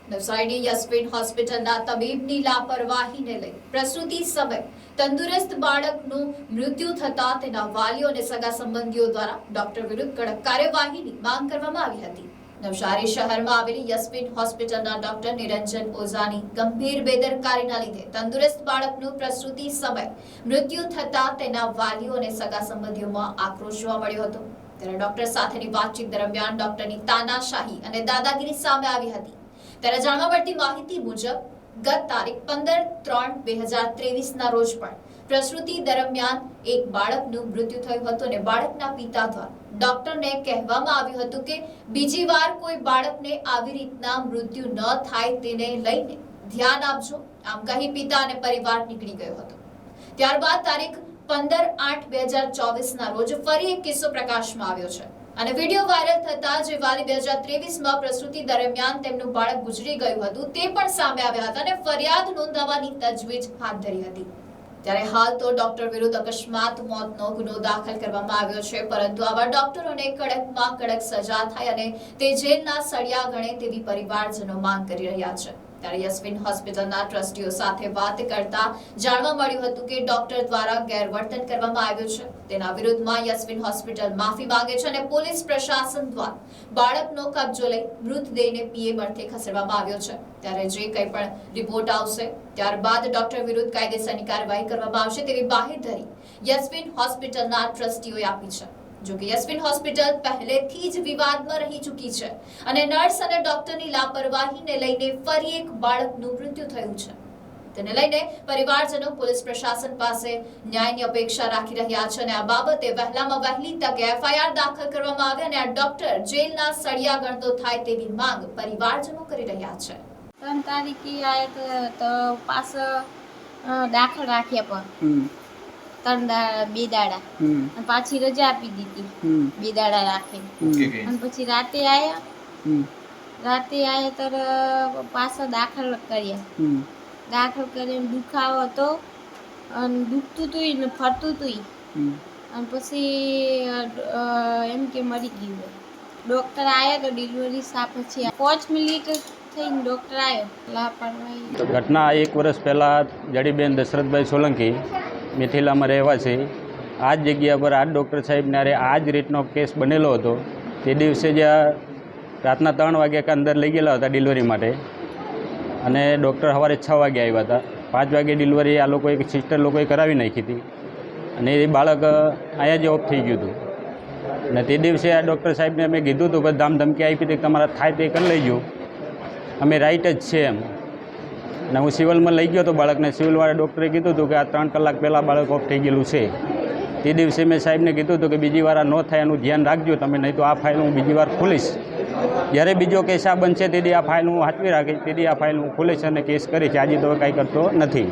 નવસારીની યશવીન હોસ્પિટલના તબીબની લાપરવાહીને લઈ પ્રસૂતિ સમયે તંદુરસ્ત બાળકનું મૃત્યુ થતા તેના વાલીઓ અને સગા સંબંધીઓ દ્વારા ડોક્ટર વિરુદ્ધ કડક કાર્યવાહીની માંગ કરવામાં આવી હતી। નવસારી શહેરમાં આવેલી યશવીન હોસ્પિટલના ડોક્ટર નિરંજન ઓઝાની ગંભીર બેદરકારીના લીધે તંદુરસ્ત બાળકનું પ્રસૂતિ સમયે મૃત્યુ થતા તેના વાલીઓ અને સગા સંબંધીઓમાં આક્રોશ જોવા મળ્યો હતો। ત્યારે ડોક્ટર સાથેની વાતચીત દરમિયાન ડોક્ટરની તાનાશાહી અને દાદાગીરી સામે આવી હતી। ત્યારે જાણવા મળતી માહિતી મુજબ ગત તારીખ 15/3/2023 રોજ પણ પ્રસૂતિ દરમિયાન એક બાળકનું મૃત્યુ થયું હતું અને બાળકના પિતા દ્વારા ડોક્ટરને કહેવામાં આવ્યું હતું કે બીજી વાર કોઈ બાળકને આવી રીતના મૃત્યુ ન થાય તેને લઈને ધ્યાન આપજો। આમ કહી પિતા અને પરિવાર નીકળી ગયો હતો। ત્યારબાદ તારીખ 15/8/2024 રોજ ફરી એક કિસ્સો પ્રકાશમાં આવ્યો છે અને વિડીયો વાયરલ થતા જે વાલી 2023 પ્રસૂતિ દરમિયાન તેમનું બાળક ગુજરી ગયું હતું તે પણ સામે આવ્યા હતા અને ફરિયાદ નોંધાવવાની તજવીજ હાથ ધરી હતી। ત્યારે હાલ તો ડોક્ટર વિરુદ્ધ અકસ્માત મોતનો ગુનો દાખલ કરવામાં આવ્યો છે, પરંતુ આવા ડોક્ટરોને કડકમાં કડક સજા થાય અને તે જેલના સળિયા ગણે તેવી પરિવારજનો માંગ કરી રહ્યા છે। ત્યારે યશવીન હોસ્પિટલના ટ્રસ્ટીઓ સાથે વાત કરતા જાણવા મળ્યું હતું કે ડોક્ટર દ્વારા ગેરવર્તન કરવામાં આવ્યું છે। તેના વિરુદ્ધમાં યશવીન હોસ્પિટલ માફી માંગે છે અને પોલીસ પ્રશાસન દ્વારા બાળકનો કબજો લઈ મૃતદેહને પીએમ અર્થે ખસેડવામાં આવ્યો છે। ત્યારે જે કંઈ પણ રિપોર્ટ આવશે ત્યારબાદ ડોક્ટર વિરુદ્ધ કાયદેસરની કાર્યવાહી કરવામાં આવશે તેવી બાહેધરી યશવીન હોસ્પિટલના ટ્રસ્ટીઓએ આપી છે। જો કે યશવીન હોસ્પિટલ પહેલેથી જ વિવાદમાં રહી ચૂકી છે અને નર્સ અને ડોક્ટરની લાપરવાહીને લઈને ફરી એક બાળકનું મૃત્યુ થયું છે। તેને લઈને પરિવારજનો પોલીસ પ્રશાસન પાસે ન્યાયની અપેક્ષા રાખી રહ્યા છે અને આ બાબતે વહેલામાં વહેલી તકે એફઆઈઆર દાખલ કરવામાં આવે અને આ ડોક્ટર જેલના સળિયા ગણતો થાય તેવી માંગ પરિવારજનો કરી રહ્યા છે। 3 તારીખે આયા તો પાસ દાખલ રાખ્યા પણ 2 દાડા અને પાછી રજા આપી દીધી 2 દાડા રાખી અને પછી રાતે આયા ત્યારે પાછા દાખલ કર્યા કરીને દુખાવો હતો અને દુખતું હતું ને ફરતું હતું અને પછી એમ કે મરી ગયું। ડૉક્ટર આવ્યા તો ડિલિવરી પછી 5 મિનિટ થઈને ડૉક્ટર આવ્યો લાપરવાહી। ઘટના 1 વર્ષ પહેલાં જડીબેન દશરથભાઈ સોલંકી મિથિલામાં રહેવાસી આ જ જગ્યા પર આ જ ડૉક્ટર સાહેબને આ જ રીતનો કેસ બનેલો હતો। તે દિવસે જ્યાં રાતના 3 વાગ્યા અંદર લઈ ગયેલા હતા ડિલિવરી માટે અને ડૉક્ટર સવારે 6 વાગે આવ્યા હતા। 5 વાગે ડિલિવરી આ લોકોએ સિસ્ટર લોકોએ કરાવી નાખી હતી અને એ બાળક અહીંયા જ ઓફ થઈ ગયું હતું અને તે દિવસે આ ડૉક્ટર સાહેબને અમે કીધું હતું કે ધમકી આપી હતી તમારા થાય તે કરી લેજો, અમે રાઈટ જ છે એમ। અને હું સિવિલમાં લઈ ગયો હતો બાળકને। સિવિલવાળા ડૉક્ટરે કીધું હતું કે આ 3 કલાક પહેલાં બાળક ઓફ થઈ ગયેલું છે। તે દિવસે મેં સાહેબને કીધું હતું કે બીજી વાર આ ન થાય એનું ધ્યાન રાખજો તમે, નહીં તો આ ફાઇલ હું બીજી વાર ખોલીશ। જ્યારે બીજો કેસ આ બનશે તેથી આ ફાઇલ હું સાચવી રાખીશ, તેથી આ ફાઇલ હું ખોલીશ અને કેસ કરીશ। આજે તો કાંઈ કરતો નથી।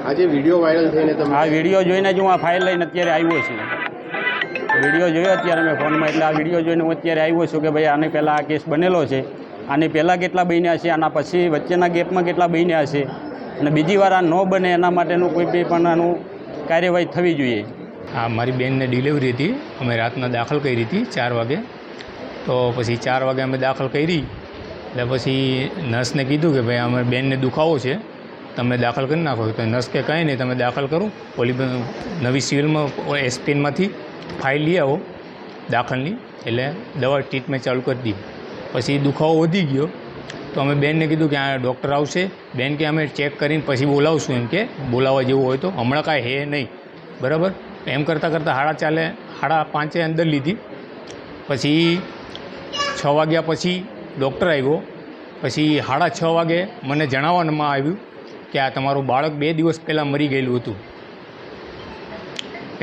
આજે વિડીયો વાયરલ થઈને આ વિડીયો જોઈને જ હું આ ફાઇલ લઈને અત્યારે આવ્યો છું। વિડીયો જોયો અત્યારે મેં ફોનમાં, એટલે આ વિડીયો જોઈને હું અત્યારે આવ્યો છું કે ભાઈ આને પહેલાં આ કેસ બનેલો છે, આની પહેલાં કેટલા બન્યા છે, આના પછી વચ્ચેના ગેપમાં કેટલા બન્યા છે અને બીજી વાર આ ન બને એના માટેનું કોઈ બી પણ આનું કાર્યવાહી થવી જોઈએ। હા, મારી બેનને ડિલિવરી હતી, અમે રાતના દાખલ કરી હતી 4 વાગે। તો પછી 4 વાગે અમે દાખલ કરી એટલે પછી નર્સને કીધું કે ભાઈ અમારી બેનને દુખાવો છે, તમે દાખલ કરી નાખો। તો નર્સ કે કંઈ નહીં, તમે દાખલ કરો, ઓલી નવી સિવિલમાં એસપીનમાંથી ફાઇલ લઈ આવો દાખલની, એટલે દવા ટ્રીટમેન્ટ ચાલુ કરી દીધી। પછી દુખાવો વધી ગયો તો અમે બેનને કીધું કે આ ડૉક્ટર આવશે, બેન કે અમે ચેક કરીને પછી બોલાવશું, એમ કે બોલાવવા જેવું હોય તો, હમણાં કાંઈ હે નહીં, બરાબર। એમ કરતાં 4:30 અંદર લીધી। પછી 6 વાગ્યા પછી ડૉક્ટર આવ્યો। પછી 6:30 વાગે મને જણાવવામાં આવ્યું કે આ તમારું બાળક 2 દિવસ પહેલાં મરી ગયેલું હતું।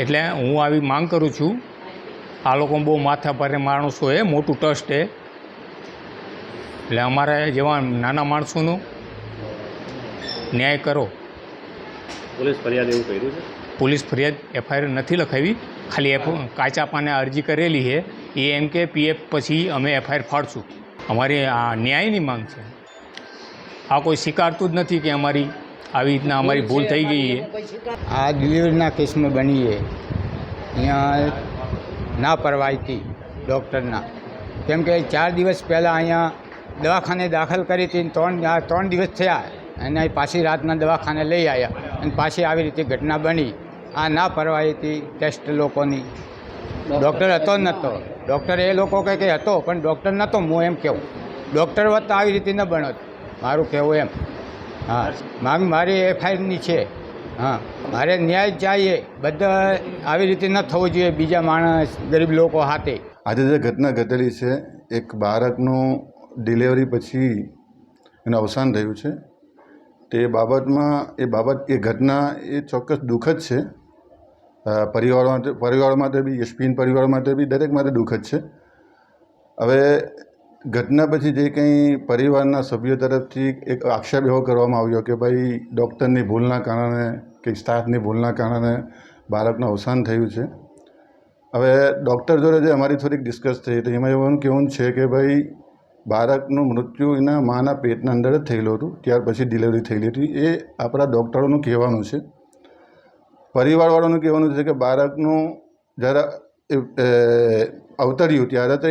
એટલે હું આવી માંગ કરું છું, આ લોકો બહુ માથા ભારે માણસો છે, મોટું ટ્રસ્ટ છે, એટલે અમારે જેવા નાના માણસોનો ન્યાય કરો। પોલીસ ફરિયાદ એવું કર્યું છે? પોલીસ ફરિયાદ એફઆઈઆર નથી લખાવી, ખાલી કાચા પાને અરજી કરેલી છે। એ એમ કે પીએફ પછી અમે એફઆઈઆર ફાડશું। અમારી આ ન્યાયની માંગ છે। આ કોઈ સ્વીકારતું જ નથી કે અમારી આવી રીતના અમારી ભૂલ થઈ ગઈ છે। આ ડિલિવરીના કેસમાં બની છે, અહીંયા ના પરવાહીથી ડૉક્ટરના, કેમ કે 4 દિવસ પહેલાં અહીંયા દવાખાને દાખલ કરી હતી 3 દિવસ થયા અને પાછી રાતના દવાખાને લઈ આવ્યા અને પાછી આવી રીતે ઘટના બની. આ ના પરવાઈ હતી ટેસ્ટ લોકોની. ડૉક્ટર હતો જ નહોતો. ડૉક્ટર એ લોકો કહે કે હતો પણ ડૉક્ટર નહોતો. હું એમ કહું ડૉક્ટર વત આવી રીતે ન બનત મારું કહેવું એમ. હા, માંગ મારી એફઆઈઆરની છે. હા, મારે ન્યાય ચાહીએ. બધા આવી રીતે ન થવું જોઈએ બીજા માણસ ગરીબ લોકો હાથે. આજે જે ઘટના ઘટેલી છે, એક બાળકનું ડિલિવરી પછી એનું અવસાન થયું છે. તે બાબત એ ઘટના એ ચોક્કસ દુઃખદ છે. પરિવાર માટે બી, યશવીન પરિવાર માટે બી, દરેક માટે દુઃખદ છે. હવે ઘટના પછી જે કંઈ પરિવારના સભ્યો તરફથી એક આક્ષેપ એવો કરવામાં આવ્યો કે ભાઈ ડૉક્ટરની ભૂલના કારણે કે સ્ટાફની ભૂલના કારણે બાળકનું અવસાન થયું છે. હવે ડૉક્ટર જોડે જે અમારી થોડીક ડિસ્કસ થઈ તો એમાં એવું કહેવું છે કે ભાઈ બાળકનું મૃત્યુ એના માના પેટના અંદર જ થયેલું હતું, ત્યાર પછી ડિલિવરી થયેલી હતી. એ આપણા ડૉક્ટરોનું કહેવાનું છે. પરિવારવાળાનું કહેવાનું છે કે બાળકનું જ્યારે અવતર્યું ત્યારે તો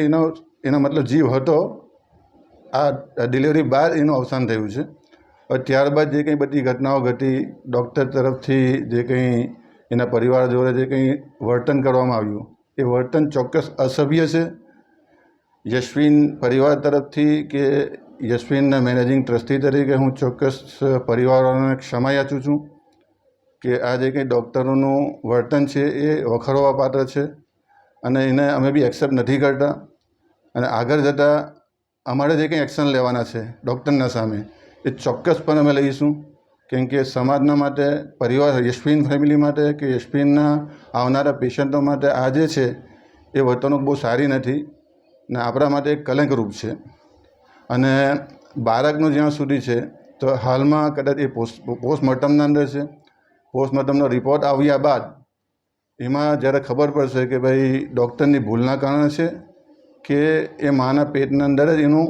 એનો મતલબ જીવ હતો. આ ડિલિવરી બાદ એનું અવસાન થયું છે. હવે ત્યારબાદ જે કંઈ બધી ઘટનાઓ ઘટી, ડૉક્ટર તરફથી જે કંઈ એના પરિવાર જોડે જે કંઈ વર્તન કરવામાં આવ્યું એ વર્તન ચોક્કસ અસભ્ય છે. યશવીન પરિવાર તરફથી કે યશવીનના મેનેજિંગ ટ્રસ્ટી તરીકે હું ચોક્કસ પરિવારોને ક્ષમા યાચું છું કે આ જે કંઈ ડૉક્ટરોનું વર્તન છે એ વખોડવા પાત્ર છે અને એને અમે બી એક્સેપ્ટ નથી કરતા. અને આગળ જતાં અમારે જે કંઈ એક્શન લેવાના છે ડૉક્ટરના સામે એ ચોક્કસપણે અમે લઈશું. કેમ કે સમાજના માટે, પરિવાર, યશવીન ફેમિલી માટે કે યશવીનના આવનારા પેશન્ટો માટે આ જે છે એ વર્તણૂક બહુ સારી નથી ને આપણા માટે એક કલંકરૂપ છે. અને બાળકનું જ્યાં સુધી છે તો હાલમાં કદાચ એ પોસ્ટમોર્ટમના અંદર છે. પોસ્ટમોર્ટમનો રિપોર્ટ આવ્યા બાદ એમાં જ્યારે ખબર પડશે કે ભાઈ ડૉક્ટરની ભૂલના કારણે છે કે એ માના પેટના અંદર જ એનું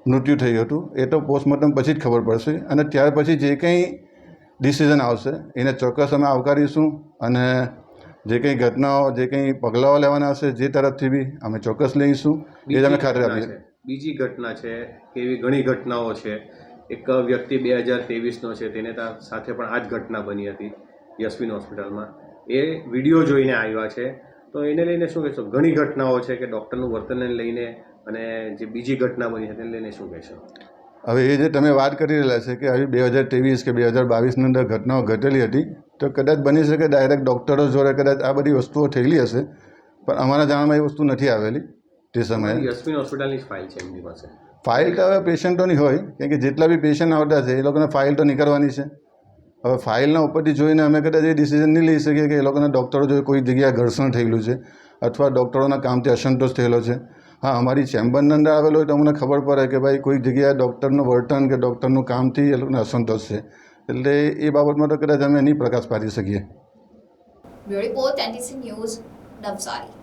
મૃત્યુ થયું હતું, એ તો પોસ્ટમોર્ટમ પછી જ ખબર પડશે. અને ત્યાર પછી જે કંઈ ડિસિઝન આવશે એને ચોક્કસ અમે આવકારીશું અને જે કંઈ ઘટનાઓ, જે કંઈ પગલાઓ લેવાના હશે જે તરફથી બી અમે ચોક્કસ લઈશું એ જ અમે ખાતરી આપીએ. બીજી ઘટના છે કે એવી ઘણી ઘટનાઓ છે. એક વ્યક્તિ 2023નો છે, તેને સાથે પણ આ જ ઘટના બની હતી યશવીન હોસ્પિટલમાં. એ વિડીયો જોઈને આવ્યા છે, તો એને લઈને શું કહેશો? ઘણી ઘટનાઓ છે કે ડૉક્ટરનું વર્તનને લઈને અને જે બીજી ઘટના બની છે તેને લઈને શું કહેશો? હવે એ જે તમે વાત કરી રહેલા છે કે આવી 2023 કે 2022ની અંદર ઘટનાઓ ઘટેલી હતી, તો કદાચ બની શકે ડાયરેક્ટ ડૉક્ટરો જોડે કદાચ આ બધી વસ્તુઓ થયેલી હશે, પણ અમારા જાણમાં એ વસ્તુ નથી આવેલી તે સમયે. યશવીન હોસ્પિટલની જ ફાઇલ છે એમની પાસે. ફાઇલ તો હવે પેશન્ટોની હોય, કેમ કે જેટલા બી પેશન્ટ આવતા છે એ લોકોને ફાઇલ તો નીકળવાની છે. હવે ફાઇલના ઉપરથી જોઈને અમે કદાચ એ ડિસિઝન નહીં લઈ શકીએ કે એ લોકોના ડૉક્ટરો જોડે કોઈ જગ્યાએ ઘર્ષણ થયેલું છે અથવા ડૉક્ટરોના કામથી અસંતોષ થયેલો છે. હા, અમારી ચેમ્બરની અંદર આવેલો હોય તો અમને ખબર પડે કે ભાઈ કોઈ જગ્યાએ ડૉક્ટરનું વર્તન કે ડૉક્ટરનું કામથી એ લોકોને અસંતોષ છે, એટલે એ બાબતમાં તો કદાચ અમે નહીં પ્રકાશ પાડી શકીએ. Bureau report NTC news, Navsari.